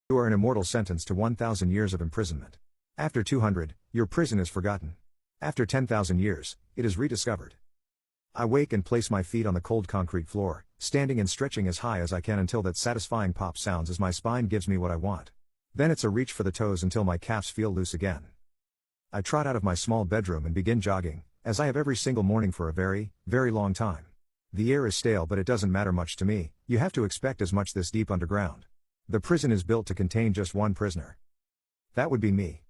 You are an immortal sentenced to 1,000 years of imprisonment. After 200, your prison is forgotten. After 10,000 years, it is rediscovered. I wake and place my feet on the cold concrete floor, standing and stretching as high as I can until that satisfying pop sounds as my spine gives me what I want. Then it's a reach for the toes until my calves feel loose again. I trot out of my small bedroom and begin jogging, as I have every single morning for a very, very long time. The air is stale, but it doesn't matter much to me. You have to expect as much this deep underground. The prison is built to contain just one prisoner. That would be me.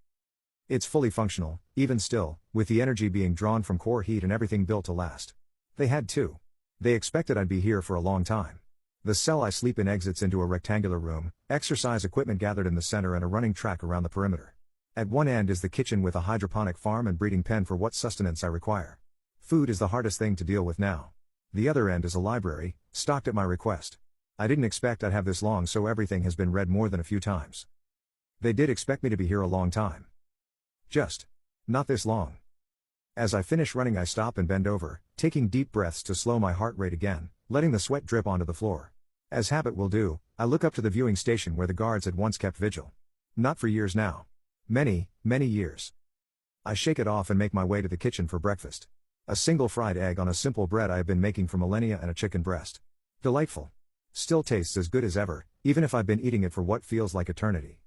It's fully functional, even still, with the energy being drawn from core heat and everything built to last. They had to. They expected I'd be here for a long time. The cell I sleep in exits into a rectangular room, exercise equipment gathered in the center and a running track around the perimeter. At one end is the kitchen with a hydroponic farm and breeding pen for what sustenance I require. Food is the hardest thing to deal with now. The other end is a library, stocked at my request. I didn't expect I'd have this long, so everything has been read more than a few times. They did expect me to be here a long time. Just not this long. As I finish running, I stop and bend over, taking deep breaths to slow my heart rate again, letting the sweat drip onto the floor. As habit will do, I look up to the viewing station where the guards had once kept vigil. Not for years now. Many, many years. I shake it off and make my way to the kitchen for breakfast. A single fried egg on a simple bread I have been making for millennia and a chicken breast. Delightful. Still tastes as good as ever, even if I've been eating it for what feels like eternity.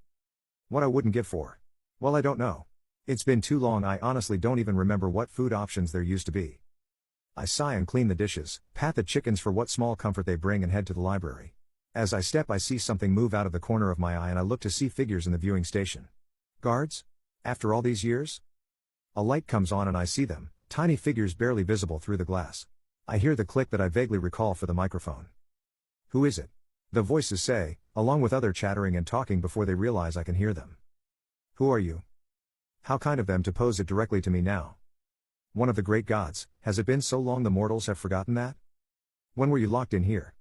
What I wouldn't give for. Well, I don't know. It's been too long, I honestly don't even remember what food options there used to be. I sigh and clean the dishes, pat the chickens for what small comfort they bring and head to the library. As I step, I see something move out of the corner of my eye and I look to see figures in the viewing station. Guards? After all these years? A light comes on and I see them, tiny figures barely visible through the glass. I hear the click that I vaguely recall for the microphone. Who is it? The voices say, along with other chattering and talking before they realize I can hear them. Who are you? How kind of them to pose it directly to me now. One of the great gods, has it been so long the mortals have forgotten that? When were you locked in here?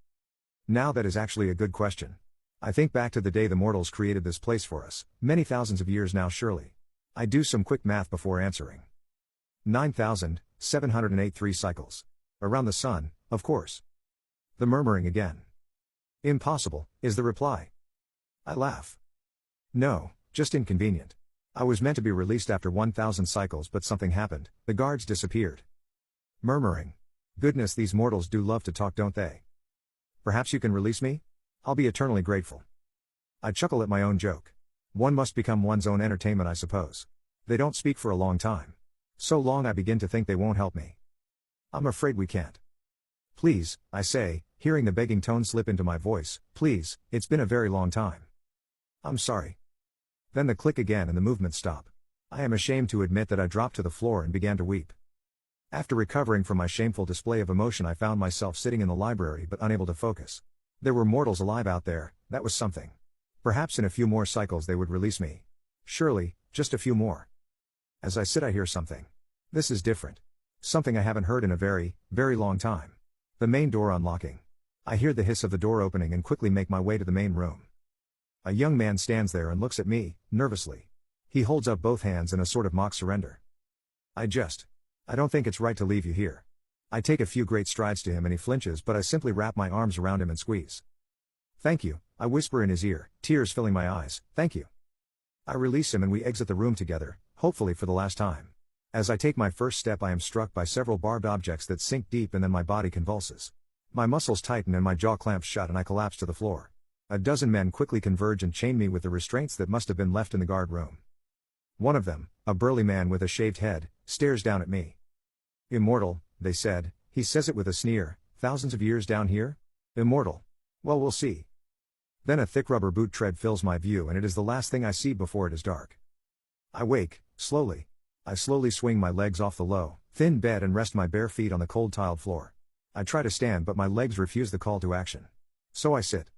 Now that is actually a good question. I think back to the day the mortals created this place for us, many thousands of years now surely. I do some quick math before answering. 9,783 cycles. Around the sun, of course. The murmuring again. Impossible, is the reply. I laugh. No, just inconvenient. I was meant to be released after 1,000 cycles, but something happened, the guards disappeared. Murmuring. Goodness, these mortals do love to talk, don't they? Perhaps you can release me? I'll be eternally grateful. I chuckle at my own joke. One must become one's own entertainment, I suppose. They don't speak for a long time. So long I begin to think they won't help me. I'm afraid we can't. Please, I say, hearing the begging tone slip into my voice, please, it's been a very long time. I'm sorry. Then the click again and the movement stop. I am ashamed to admit that I dropped to the floor and began to weep. After recovering from my shameful display of emotion, I found myself sitting in the library but unable to focus. There were mortals alive out there, that was something. Perhaps in a few more cycles they would release me. Surely, just a few more. As I sit, I hear something. This is different. Something I haven't heard in a very, very long time. The main door unlocking. I hear the hiss of the door opening and quickly make my way to the main room. A young man stands there and looks at me, nervously. He holds up both hands in a sort of mock surrender. I don't think it's right to leave you here. I take a few great strides to him and he flinches, but I simply wrap my arms around him and squeeze. Thank you, I whisper in his ear, tears filling my eyes, thank you. I release him and we exit the room together, hopefully for the last time. As I take my first step, I am struck by several barbed objects that sink deep and then my body convulses. My muscles tighten and my jaw clamps shut and I collapse to the floor. A dozen men quickly converge and chain me with the restraints that must have been left in the guard room. One of them, a burly man with a shaved head, stares down at me. Immortal, they said. He says it with a sneer. Thousands of years down here? Immortal. Well, we'll see. Then a thick rubber boot tread fills my view and it is the last thing I see before it is dark. I wake, slowly. I slowly swing my legs off the low, thin bed and rest my bare feet on the cold tiled floor. I try to stand but my legs refuse the call to action. So I sit.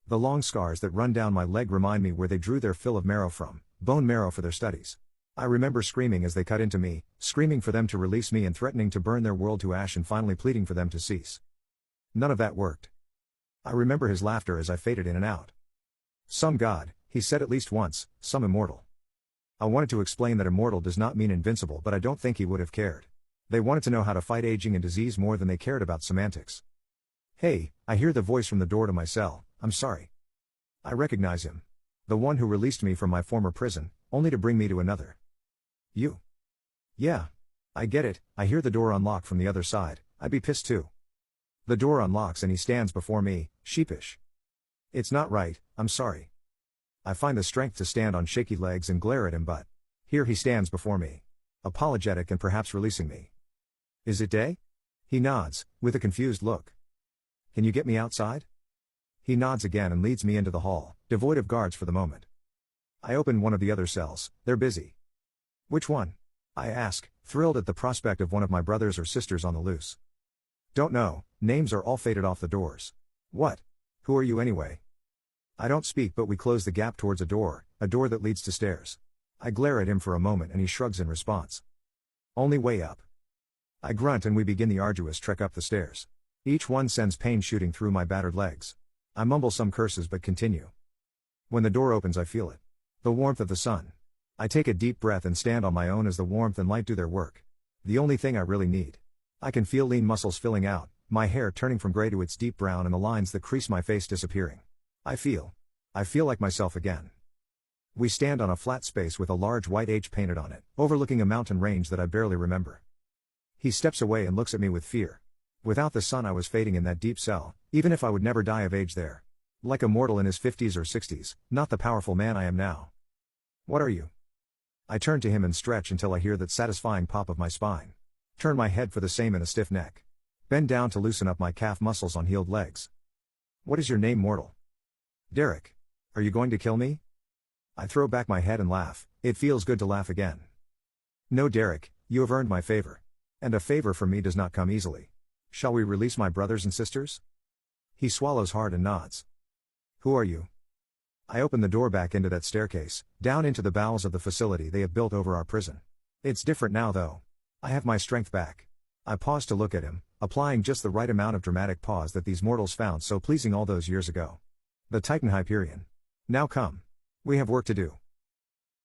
The long scars that run down my leg remind me where they drew their fill of marrow from, bone marrow for their studies. I remember screaming as they cut into me, screaming for them to release me and threatening to burn their world to ash and finally pleading for them to cease. None of that worked. I remember his laughter as I faded in and out. Some god, he said at least once, some immortal. I wanted to explain that immortal does not mean invincible, but I don't think he would have cared. They wanted to know how to fight aging and disease more than they cared about semantics. Hey, I hear the voice from the door to my cell, I'm sorry. I recognize him. The one who released me from my former prison, only to bring me to another. You. Yeah. I get it. I hear the door unlock from the other side. I'd be pissed too. The door unlocks and he stands before me, sheepish. It's not right, I'm sorry. I find the strength to stand on shaky legs and glare at him, but here he stands before me, apologetic and perhaps releasing me. Is it day? He nods, with a confused look. Can you get me outside? He nods again and leads me into the hall, devoid of guards for the moment. I open one of the other cells, they're busy. Which one? I ask, thrilled at the prospect of one of my brothers or sisters on the loose. Don't know, names are all faded off the doors. What? Who are you anyway? I don't speak, but we close the gap towards a door that leads to stairs. I glare at him for a moment and he shrugs in response. Only way up. I grunt and we begin the arduous trek up the stairs. Each one sends pain shooting through my battered legs. I mumble some curses but continue. When the door opens I feel it. The warmth of the sun. I take a deep breath and stand on my own as the warmth and light do their work. The only thing I really need. I can feel lean muscles filling out, my hair turning from gray to its deep brown and the lines that crease my face disappearing. I feel like myself again. We stand on a flat space with a large white H painted on it, overlooking a mountain range that I barely remember. He steps away and looks at me with fear. Without the sun I was fading in that deep cell, even if I would never die of age there. Like a mortal in his 50s or 60s, not the powerful man I am now. What are you? I turn to him and stretch until I hear that satisfying pop of my spine. Turn my head for the same in a stiff neck. Bend down to loosen up my calf muscles on healed legs. What is your name, mortal? Derek. Are you going to kill me? I throw back my head and laugh. It feels good to laugh again. No, Derek, you have earned my favor. And a favor from me does not come easily. Shall we release my brothers and sisters? He swallows hard and nods. Who are you? I open the door back into that staircase, down into the bowels of the facility they have built over our prison. It's different now though. I have my strength back. I pause to look at him, applying just the right amount of dramatic pause that these mortals found so pleasing all those years ago. The Titan Hyperion. Now come. We have work to do.